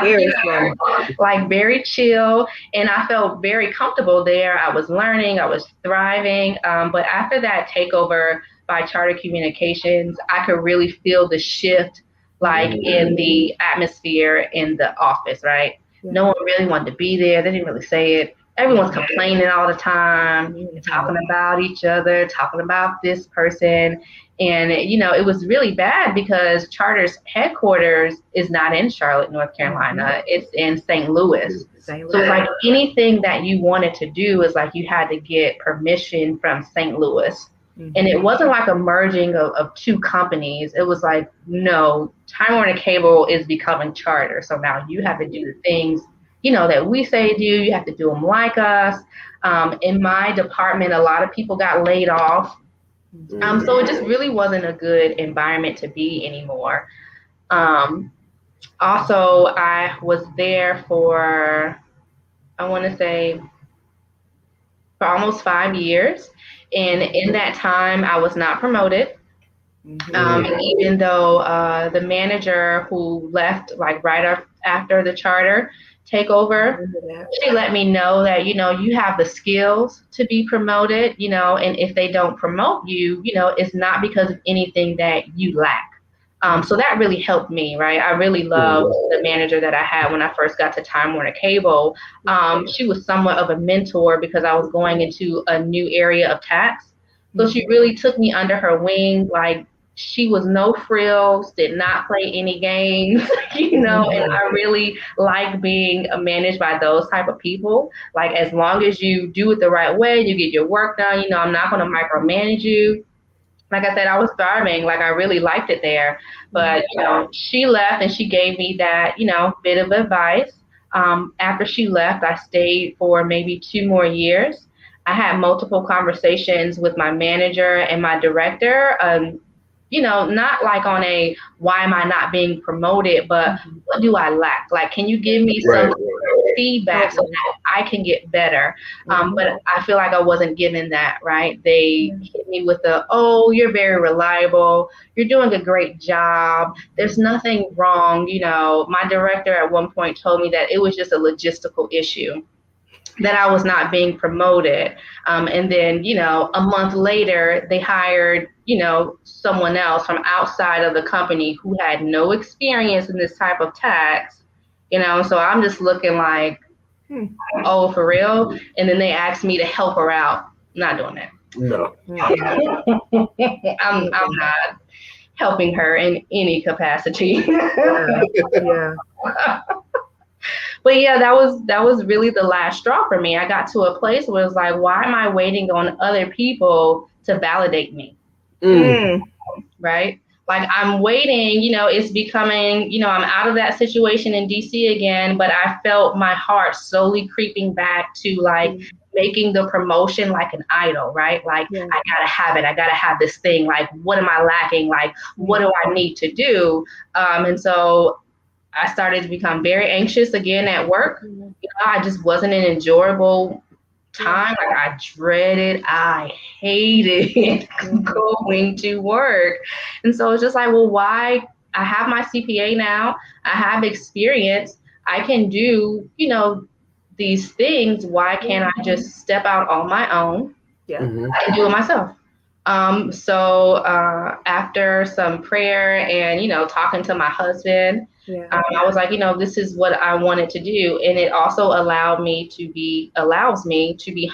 Very slow. Like very chill, and I felt very comfortable there. I was learning, I was thriving. But after that takeover by Charter Communications, I could really feel the shift, like in the atmosphere in the office. Right, no one really wanted to be there. They didn't really say it. Everyone's complaining all the time, talking about each other, talking about this person. And, it was really bad because Charter's headquarters is not in Charlotte, North Carolina. It's in St. Louis. So it's like anything that you wanted to do is like you had to get permission from St. Louis. And it wasn't like a merging of two companies. It was like, no, Time Warner Cable is becoming Charter. So now you have to do the things, that we say do. You have to do them like us. In my department, a lot of people got laid off. So it just really wasn't a good environment to be anymore. Also, I was there for, I want to say, for almost 5 years. And in that time, I was not promoted. Even though the manager who left like right after the charter takeover, she let me know that, you have the skills to be promoted, and if they don't promote you, it's not because of anything that you lack. So that really helped me, right? I really loved the manager that I had when I first got to Time Warner Cable. She was somewhat of a mentor because I was going into a new area of tax. So she really took me under her wing, like she was no frills, did not play any games, and I really like being managed by those type of people. Like as long as you do it the right way, you get your work done, I'm not going to micromanage you. Like I said, I was thriving. Like I really liked it there. But, she left and she gave me that, bit of advice. After she left, I stayed for maybe 2 more years. I had multiple conversations with my manager and my director. Not like on a why am I not being promoted, but what do I lack? Like, can you give me some feedback so that I can get better? But I feel like I wasn't given that, right? They hit me with oh, you're very reliable. You're doing a great job. There's nothing wrong. My director at one point told me that it was just a logistical issue, that I was not being promoted. And then, a month later, they hired, someone else from outside of the company who had no experience in this type of tax, so I'm just looking like, oh, for real? And then they asked me to help her out. I'm not doing that. No. I'm not helping her in any capacity. Yeah. But yeah, that was really the last straw for me. I got to a place where it's like, why am I waiting on other people to validate me? Right? Like I'm waiting, it's becoming, I'm out of that situation in DC again, but I felt my heart slowly creeping back to like making the promotion like an idol, right? Like I gotta have it. I gotta have this thing. Like, what am I lacking? Like, what do I need to do? And so I started to become very anxious again at work. I just wasn't an enjoyable time. Like I hated going to work. And so it's just like, well, why? I have my CPA now. I have experience. I can do, these things. Why can't I just step out on my own and do it myself? So after some prayer and, talking to my husband, I was like, this is what I wanted to do. And it also allows me to be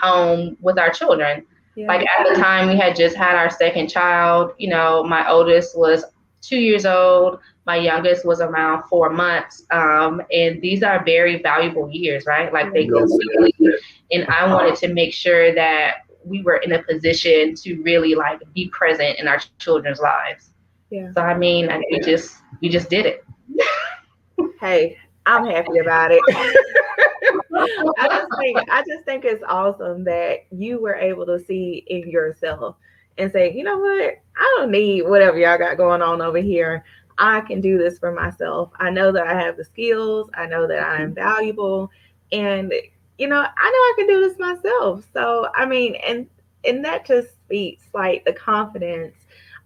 home with our children. Like at the time we had just had our second child, my oldest was 2 years old. My youngest was around 4 months. And these are very valuable years, right? Like they go quickly. And I wanted to make sure that we were in a position to really like be present in our children's lives. So I mean, we just did it. Hey, I'm happy about it. I just think it's awesome that you were able to see in yourself and say, you know what, I don't need whatever y'all got going on over here. I can do this for myself. I know that I have the skills. I know that I am valuable, and I know I can do this myself. So I mean, and that just speaks like the confidence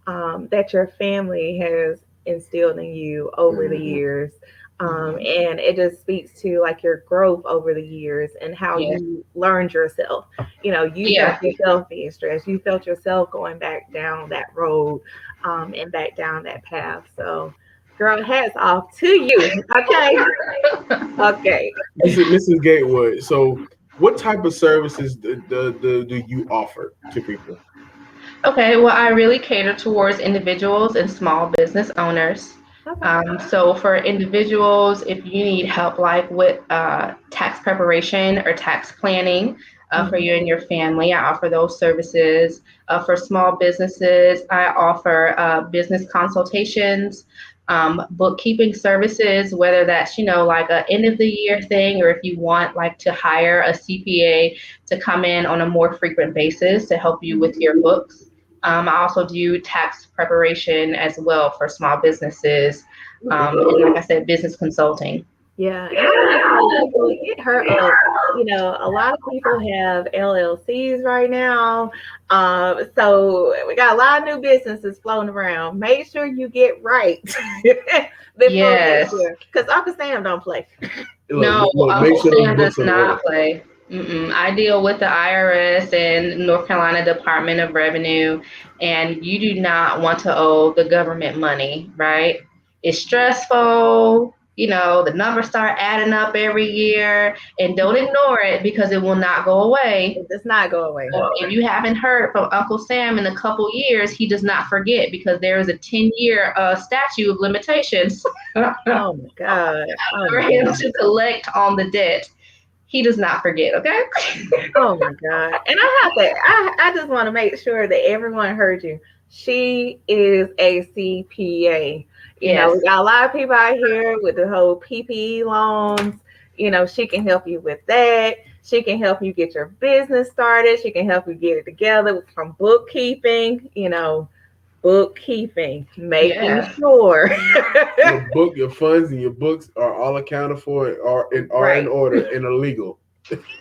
that your family has instilled in you over the years. And it just speaks to like your growth over the years and how Yeah. you learned yourself. You felt Yeah. yourself being stressed. You felt yourself going back down that road and back down that path. So, girl, hats off to you. Okay. Okay. Mrs. Gatewood. So, what type of services do you offer to people? Okay, well, I really cater towards individuals and small business owners. Okay. So for individuals, if you need help like with tax preparation or tax planning for Mhm. you and your family, I offer those services. For small businesses, I offer business consultations, bookkeeping services, whether that's, like a end of the year thing, or if you want like to hire a CPA to come in on a more frequent basis to help you with your books. I also do tax preparation as well for small businesses. And like I said, business consulting. Yeah, and I want to tell people hit her up. A lot of people have LLCs right now. So we got a lot of new businesses floating around. Make sure you get right before next Yes. year. Because Uncle Sam don't play. No, Look, make Uncle sure those Sam books does are in order. not play. I deal with the IRS and North Carolina Department of Revenue, and you do not want to owe the government money, right? It's stressful. The numbers start adding up every year, and don't ignore it because it will not go away. It does not go away. If you haven't heard from Uncle Sam in a couple years, he does not forget because there is a 10-year statute of limitations Oh my God. Oh for my him God. to collect on the debt. He does not forget, okay? Oh my God. And I just want to make sure that everyone heard you. She is a CPA. Yes. We got a lot of people out here with the whole PPE loans. She can help you with that. She can help you get your business started. She can help you get it together from bookkeeping, bookkeeping, making Yes. sure. Your funds, and your books are all accounted for, and are in Right. order and are legal.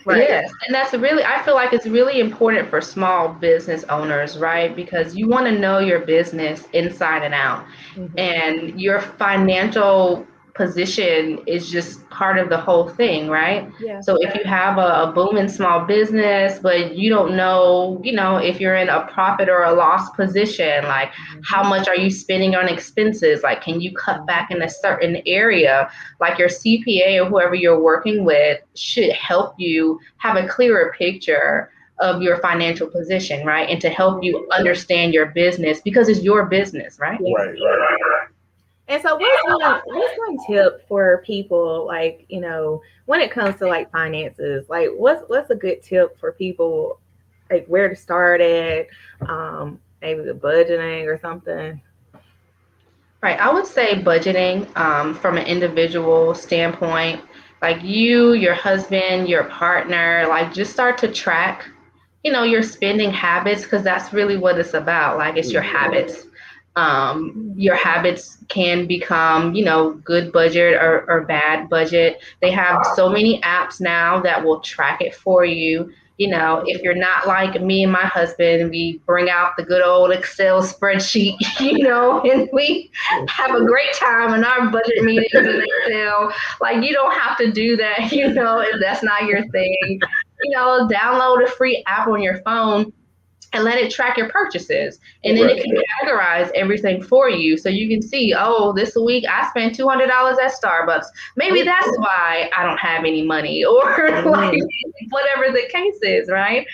Right. Yes, and I feel like it's really important for small business owners, right? Because you want to know your business inside and out. Mhm. And your financial position is just part of the whole thing, right? Yeah. So if you have a booming small business, but you don't know, if you're in a profit or a loss position, like how Mhm. much are you spending on expenses? Like, can you cut back in a certain area? Like your CPA or whoever you're working with should help you have a clearer picture of your financial position, right? And to help you understand your business because it's your business, right? Yeah. Right. And so what's one tip for people like, when it comes to like finances, like what's a good tip for people like where to start at, maybe the budgeting or something. Right. I would say budgeting from an individual standpoint, like you, your husband, your partner, like just start to track, your spending habits because that's really what it's about. Like it's your habits. Your habits can become, good budget or bad budget. They have so many apps now that will track it for you. If you're not like me and my husband, we bring out the good old Excel spreadsheet, and we have a great time in our budget meetings in Excel. Like you don't have to do that, if that's not your thing. Download a free app on your phone and let it track your purchases. And then Right. it can categorize everything for you. So you can see, oh, this week I spent $200 at Starbucks. Maybe that's why I don't have any money or like whatever the case is, right?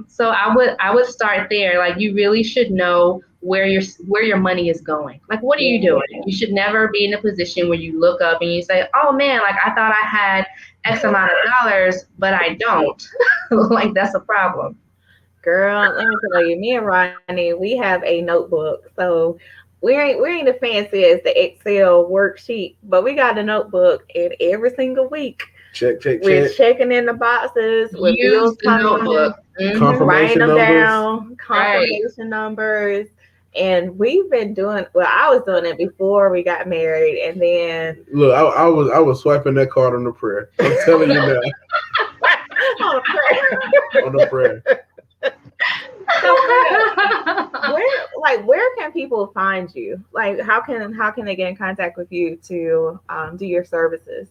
So I would start there. Like you really should know where your money is going. Like what are you doing? You should never be in a position where you look up and you say, "Oh man, like I thought I had X amount of dollars, but I don't." Like that's a problem. Girl, let me tell you, me and Ronnie, we have a notebook. So we ain't the fancy as the Excel worksheet, but we got a notebook, and every single week We're checking in the boxes with bills coming, writing them down, confirmation numbers. And we've been doing, well, I was doing it before we got married. And then look, I was swiping that card on the prayer. I'm telling you now. On the prayer. So where can people find you? Like how can they get in contact with you to do your services?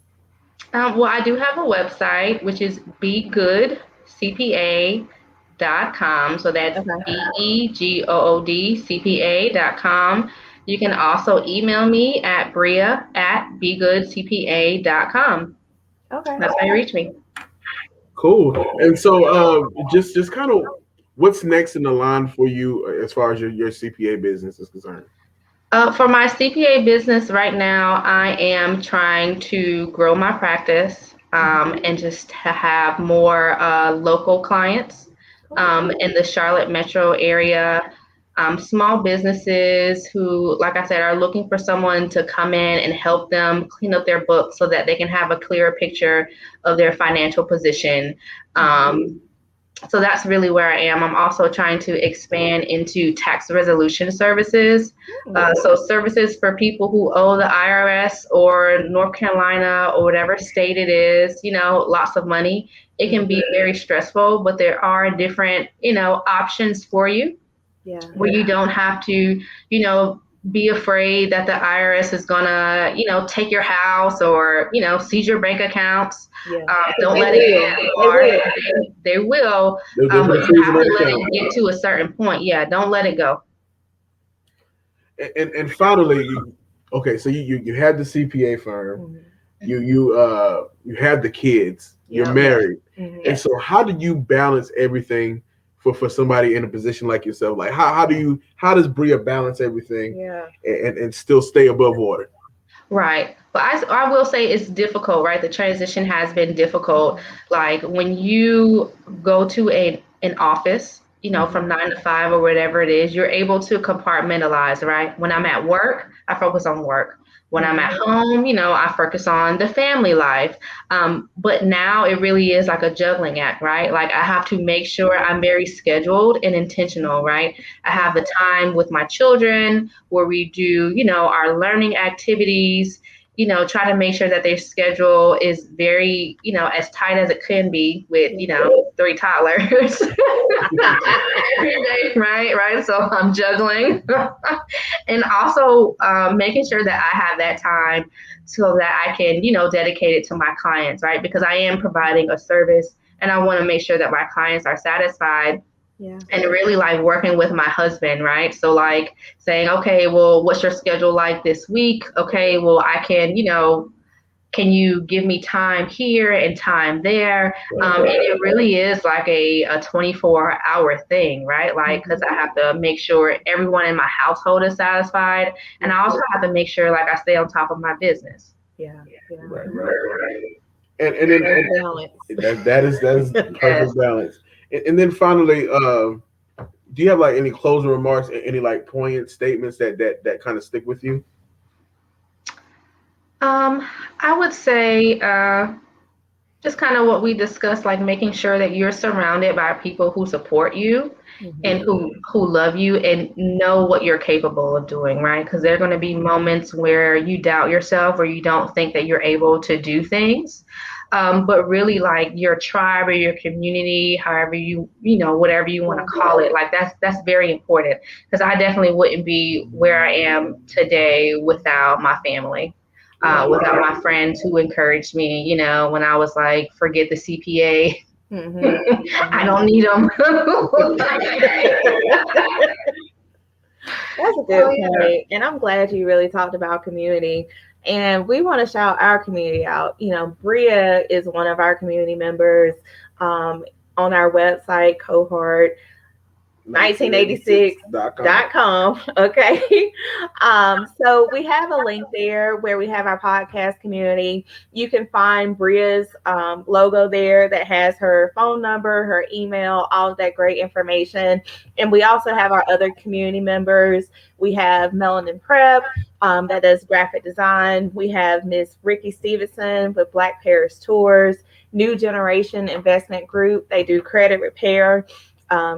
Well, I do have a website, which is begoodcpa.com. So that's begoodcpa.com. You can also email me at bria@begoodcpa.com. Okay. That's how you reach me. Cool. And so just kind of what's next in the line for you as far as your CPA business is concerned? For my CPA business right now, I am trying to grow my practice and just to have more local clients in the Charlotte metro area. Small businesses who, like I said, are looking for someone to come in and help them clean up their books so that they can have a clearer picture of their financial position. So that's really where I am. I'm also trying to expand into tax resolution services. So services for people who owe the IRS or North Carolina or whatever state it is, lots of money. It can be very stressful, but there are different, options for you. Yeah. Where you don't have to, be afraid that the IRS is gonna, take your house or, seize your bank accounts. Yeah. Don't let it get too far. They will. But you have to let it get to a certain point. Yeah, don't let it go. And finally, so you had the CPA firm, you have the kids, you're married, and so how do you balance everything for somebody in a position like yourself? Like how does Bria balance everything and still stay above water? Right. But I will say it's difficult, right? The transition has been difficult. Like when you go to an office, from 9 to 5 or whatever it is, you're able to compartmentalize, right? When I'm at work, I focus on work. When I'm at home, I focus on the family life. But now it really is like a juggling act, right? Like I have to make sure I'm very scheduled and intentional, right? I have the time with my children where we do, our learning activities, try to make sure that their schedule is very, as tight as it can be with, 3 toddlers every day, right? So I'm juggling and also making sure that I have that time so that I can, dedicate it to my clients, right? Because I am providing a service and I want to make sure that my clients are satisfied. Yeah. And really like working with my husband, right? So like saying, okay, well, what's your schedule like this week? Okay, well, I can, can you give me time here and time there? And it really is like a 24-hour thing, right? Like, because I have to make sure everyone in my household is satisfied. And I also have to make sure like I stay on top of my business. Yeah. Right. And then that is perfect balance. And then finally, do you have like any closing remarks, any like poignant statements that kind of stick with you? I would say just kind of what we discussed, like making sure that you're surrounded by people who support you and who love you and know what you're capable of doing, right? Because there are going to be moments where you doubt yourself or you don't think that you're able to do things. But really like your tribe or your community, however whatever you want to call it, like that's very important because I definitely wouldn't be where I am today without my family. Without my friends who encouraged me, when I was like, forget the CPA. I don't need them. That's a good point. And I'm glad you really talked about community. And we want to shout our community out. Bria is one of our community members on our website, Cohort. 1986.com. Okay. So we have a link there where we have our podcast community. You can find Bria's logo there that has her phone number, her email, all of that great information. And we also have our other community members. We have Melanin Prep that does graphic design. We have Miss Ricky Stevenson with Black Paris Tours, New Generation Investment Group. They do credit repair.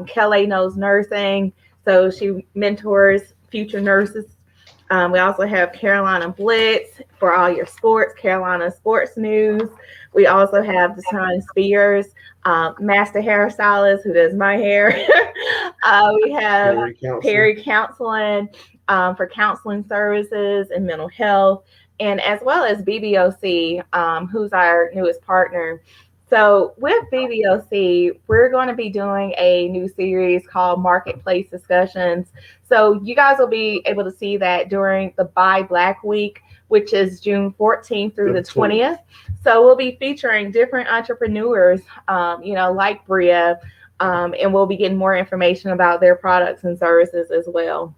Kelly knows nursing, so she mentors future nurses. We also have Carolina Blitz for all your sports, Carolina sports news. We also have Deshaun Spears, master hairstylist who does my hair. We have Perry Counseling for counseling services and mental health, and as well as BBOC, who's our newest partner. So with BBOC, we're going to be doing a new series called Marketplace Discussions. So you guys will be able to see that during the Buy Black Week, which is June 14th through the 20th. So we'll be featuring different entrepreneurs, like Bria, and we'll be getting more information about their products and services as well.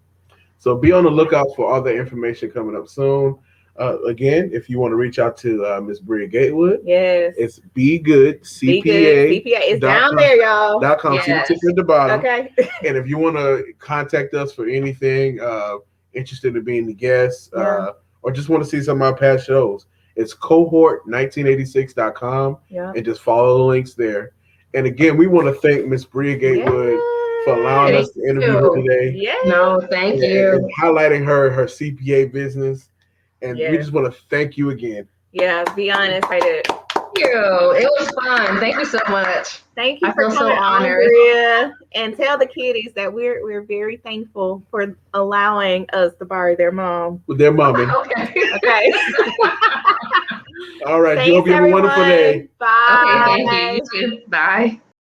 So be on the lookout for all the information coming up soon. Again, if you want to reach out to Miss Bria Gatewood, yes, it's Be Good CPA. It's down there, y'all. .com. Yes. See at the bottom. Okay. And if you want to contact us for anything, interested in being the guest, or just want to see some of our past shows, it's cohort1986.com, and just follow the links there. And again, we want to thank Miss Bria Gatewood for allowing us to interview her today. Yeah. No, thank you. And highlighting her CPA business. And we just want to thank you again. Yeah, be honest, I did. Thank you. It was fun. Thank you so much. Thank you for coming on, Bria. And tell the kiddies that we're very thankful for allowing us to borrow their mom. With their mommy. Okay. All right. You hope you have a wonderful day. Bye. Okay, thank you. You too. Bye.